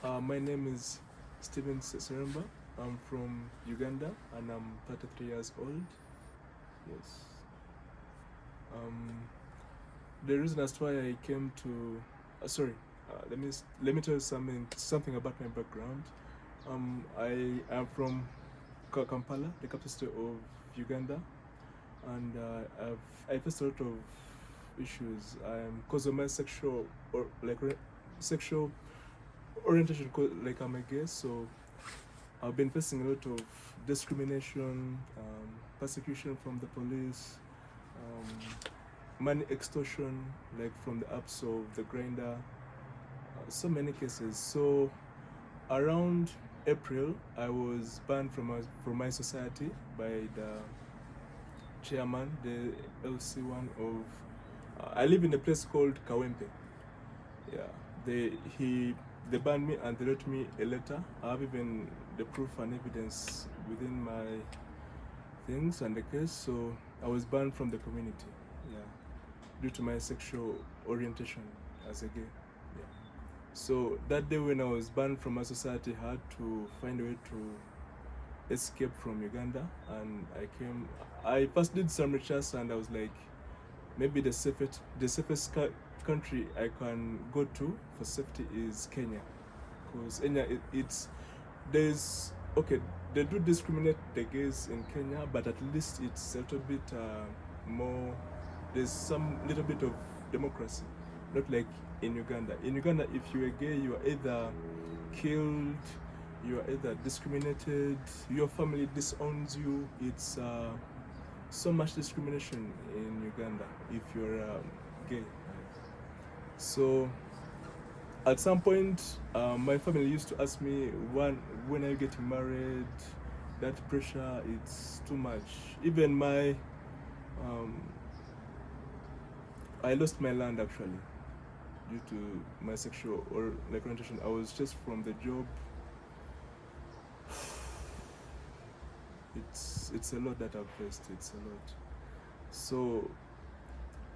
My name is Stephen Seremba. I'm from Uganda and I'm 33 years old. Yes. The reason as to why I came to, let me tell you something about my background. I am from Kampala, the capital city of Uganda, and I faced a lot of issues because of my sexual sexual orientation. Like I'm a gay, so I've been facing a lot of discrimination, persecution from the police, money extortion, like from the apps of the grinder, so many cases. So around April, I was banned from my society by the chairman, the LC1 of. I live in a place called Kawempe. Yeah, they banned me and they wrote me a letter. I have even the proof and evidence within my things and the case. So I was banned from the community. Yeah, due to my sexual orientation as a gay. Yeah. So that day when I was banned from my society, I had to find a way to escape from Uganda, and I first did some research and I was like, maybe the safest country I can go to for safety is Kenya, because Kenya they do discriminate the gays in Kenya, but at least it's a little bit more. There's some little bit of democracy, not like in Uganda. In Uganda, if you are gay, you are either killed, you are either discriminated, your family disowns you. It's so much discrimination in Uganda if you're gay. So at some point, my family used to ask me, when are you getting married? That pressure, it's too much. Even I lost my land actually due to my sexual orientation. I was just from the job. It's a lot that I've faced. It's a lot. So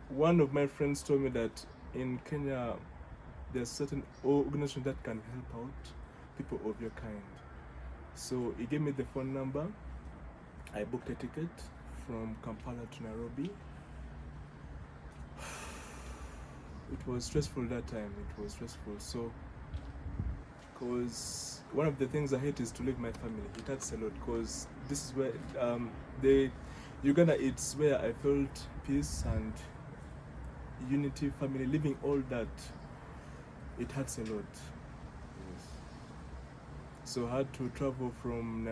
one of my friends told me that in Kenya there's certain organizations that can help out people of your kind. So he gave me the phone number. I booked a ticket from Kampala to Nairobi. It was stressful that time. It was stressful. So, because one of the things I hate is to leave my family. It hurts a lot because this is where Uganda. It's where I felt peace and unity, family. Living all that, it hurts a lot. Yes. So I had to travel from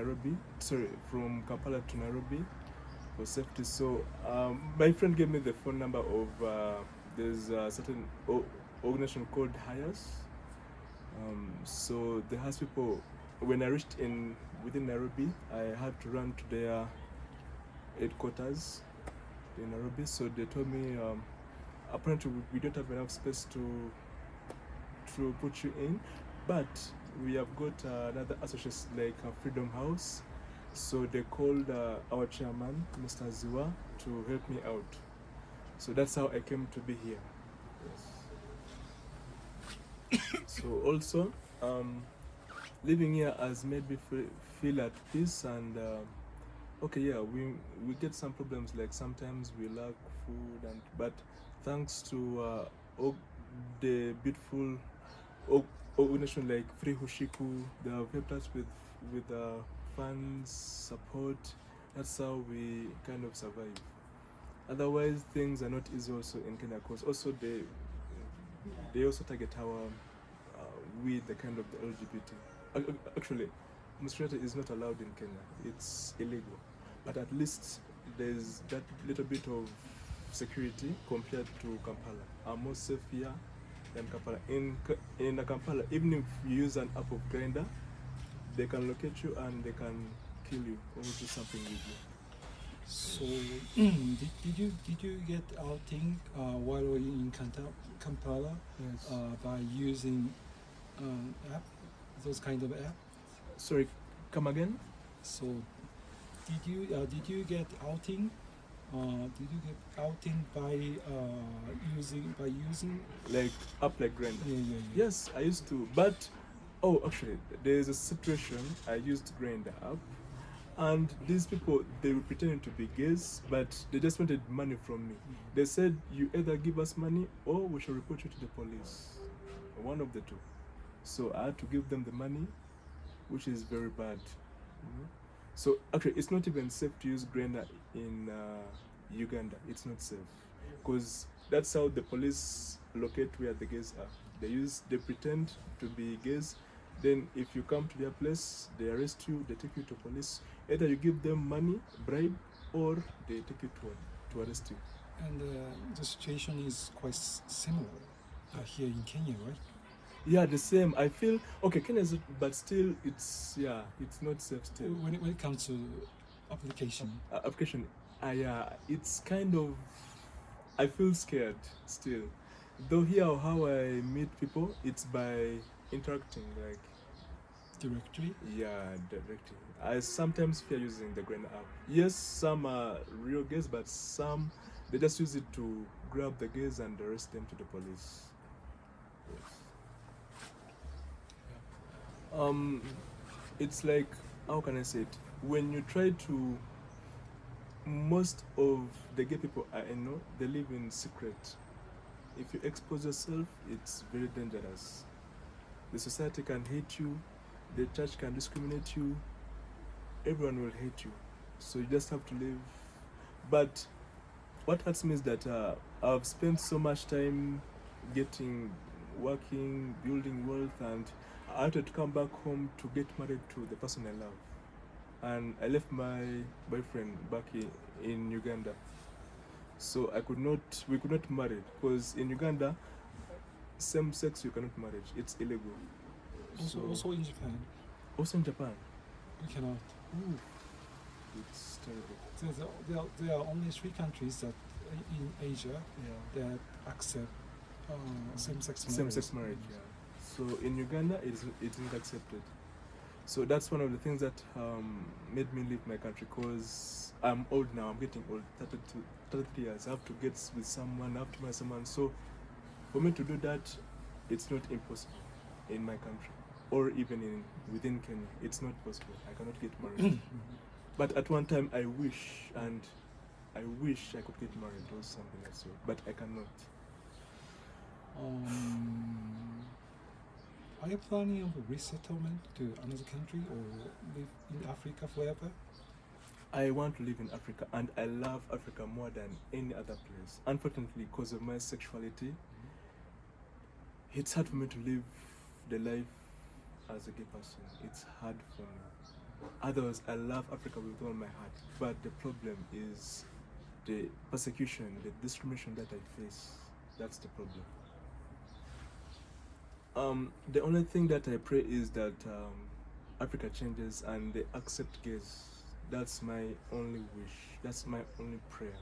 Kampala to Nairobi for safety. So my friend gave me the phone number of there's a certain organization called HIAS. So the HIAS people, when I reached within Nairobi, I had to run to their headquarters in Nairobi. So they told me, apparently we don't have enough space to put you in, but we have got another association like a Freedom House. So they called our chairman, Mr. Ziwa, to help me out. So that's how I came to be here. Yes. So also, living here has made me feel at peace and we get some problems, like sometimes we lack food, but thanks to the beautiful organization like Free Hushiku, they have helped us with funds, support. That's how we kind of survive. Otherwise, things are not easy also in Kenya, because also they also target the kind of the LGBT. Actually, homosexuality is not allowed in Kenya. It's illegal. But at least there's that little bit of security compared to Kampala. I'm more safe here than Kampala. In Kampala, even if you use an app of Grindr, they can locate you and they can kill you or do something with you. So, did you get outing while you were in Kampala? Yes. By using app, those kind of app? Sorry, come again? So, did you get outing? Did you get outing by using like app like Grindr? Yeah. Yes, I used to, but Oh, actually, there's a situation. I used Grindr app, and these people, they were pretending to be gays, but they just wanted money from me. They said, "You either give us money or we shall report you to the police." One of the two. So I had to give them the money, which is very bad. So actually, it's not even safe to use Grindr in Uganda. It's not safe because that's how the police locate where the gays are. They pretend to be gays. Then if you come to their place, they arrest you. They take you to police. Either you give them money, bribe, or they take you to arrest you. And the situation is quite similar here in Kenya, right? Yeah, the same. I feel okay. Kenya is, but still, it's not safe still. When it comes to application. Application, yeah, it's kind of. I feel scared still. Though here how I meet people, it's by interacting, like Directly? yeah, directly. I sometimes fear using the Grindr app. Yes, some are real gays, but some they just use it to grab the gays and arrest them to the police. Yes. It's like, how can I say it? When you try to, most of the gay people I know, they live in secret. If you expose yourself, it's very dangerous. The society can hate you, the church can discriminate you, everyone will hate you. So you just have to live. But what hurts me is that I've spent so much time working, building wealth, and I wanted to come back home to get married to the person I love. And I left my boyfriend back in Uganda. So we could not marry, because in Uganda, same sex you cannot marry. It's illegal. Also in Japan, Also in Japan. you cannot. Ooh, it's terrible. There are only 3 countries that in Asia that accept same-sex marriage. Same-sex marriage, yeah. So in Uganda, it isn't accepted. So that's one of the things that made me leave my country, because I'm old now. I'm getting old, 33 years. I have to get with someone, I have to marry someone. So for me to do that, it's not impossible in my country, or even within Kenya. It's not possible. I cannot get married. But at one time, I wish I could get married or something like so. But I cannot. Are you planning of resettlement to another country or live in Africa forever? I want to live in Africa, and I love Africa more than any other place. Unfortunately, because of my sexuality, it's hard for me to live the life as a gay person. It's hard for me. Otherwise, I love Africa with all my heart. But the problem is the persecution, the discrimination that I face. That's the problem. The only thing that I pray is that Africa changes and they accept gays. That's my only wish. That's my only prayer.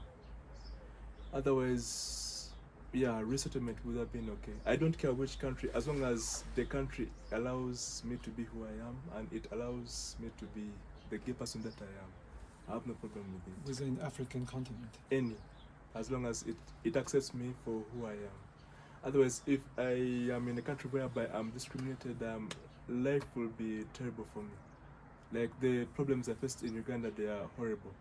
Otherwise, yeah, resettlement would have been okay. I don't care which country, as long as the country allows me to be who I am and it allows me to be the gay person that I am. I have no problem with it. Within African continent? Any, as long as it accepts me for who I am. Otherwise, if I am in a country whereby I'm discriminated, life will be terrible for me. Like the problems I faced in Uganda, they are horrible,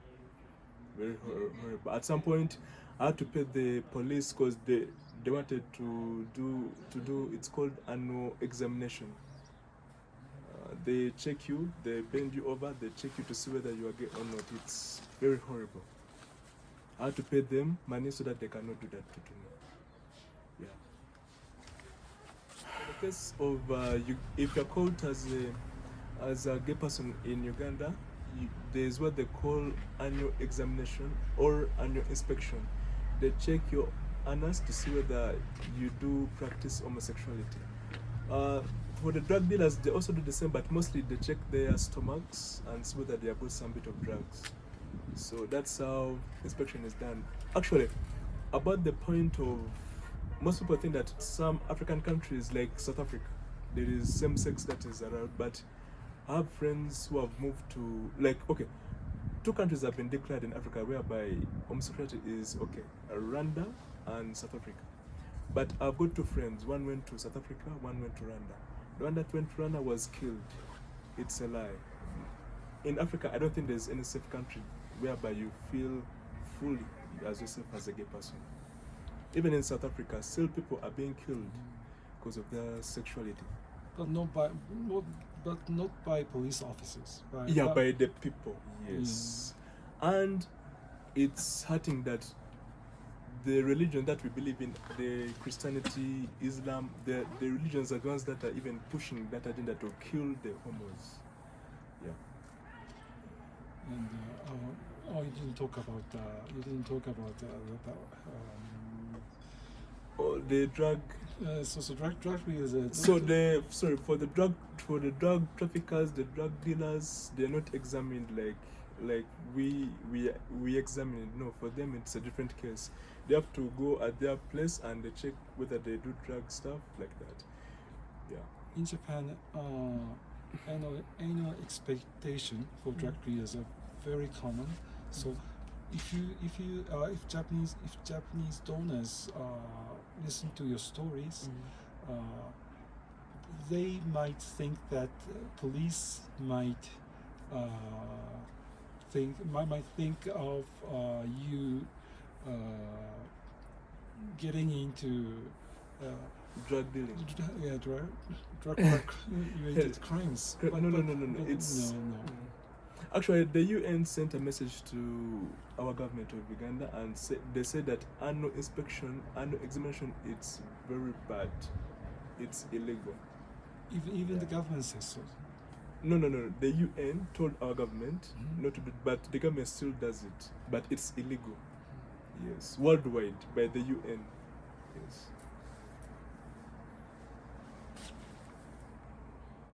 very horrible. At some point, I had to pay the police because they wanted to do it's called annual examination. They check you, they bend you over, they check you to see whether you are gay or not. It's very horrible. I had to pay them money so that they cannot do that to me. Yeah. In the case of if you're caught as a gay person in Uganda, there's what they call annual examination or annual inspection. They check your anus to see whether you do practice homosexuality. For the drug dealers, they also do the same, but mostly they check their stomachs and see whether they have got some bit of drugs. So that's how inspection is done. Actually, about the point of, most people think that some African countries like South Africa, there is same sex that is allowed, but I have friends who have moved to, like, okay, 2 countries have been declared in Africa whereby homosexuality is okay, Rwanda and South Africa. But I've got 2 friends, one went to South Africa, one went to Rwanda. the one that went runner was killed. It's a lie. In Africa, I don't think there's any safe country whereby you feel fully as yourself as a gay person. Even in South Africa, still people are being killed because of their sexuality. But not by police officers. By the people, yes. And it's hurting that the religion that we believe in, the Christianity, Islam, the religions are the ones that are even pushing that agenda to kill the homos. Yeah. And you didn't talk about the drug. So drug users. For the drug traffickers, the drug dealers, they're not examined like we examine it. No, for them it's a different case. They have to go at their place and they check whether they do drug stuff like that. Yeah. In Japan, annual expectation for drug dealers are very common. So if Japanese donors listen to your stories, they might think that police might think of you getting into drug dealing. Drug related crimes. No. It's no. Actually, the UN sent a message to our government of Uganda and they said that annual examination, it's very bad. It's illegal. Even the government says so. No. The UN told our government not to do it, but the government still does it. But it's illegal. Yes, worldwide by the UN. Yes.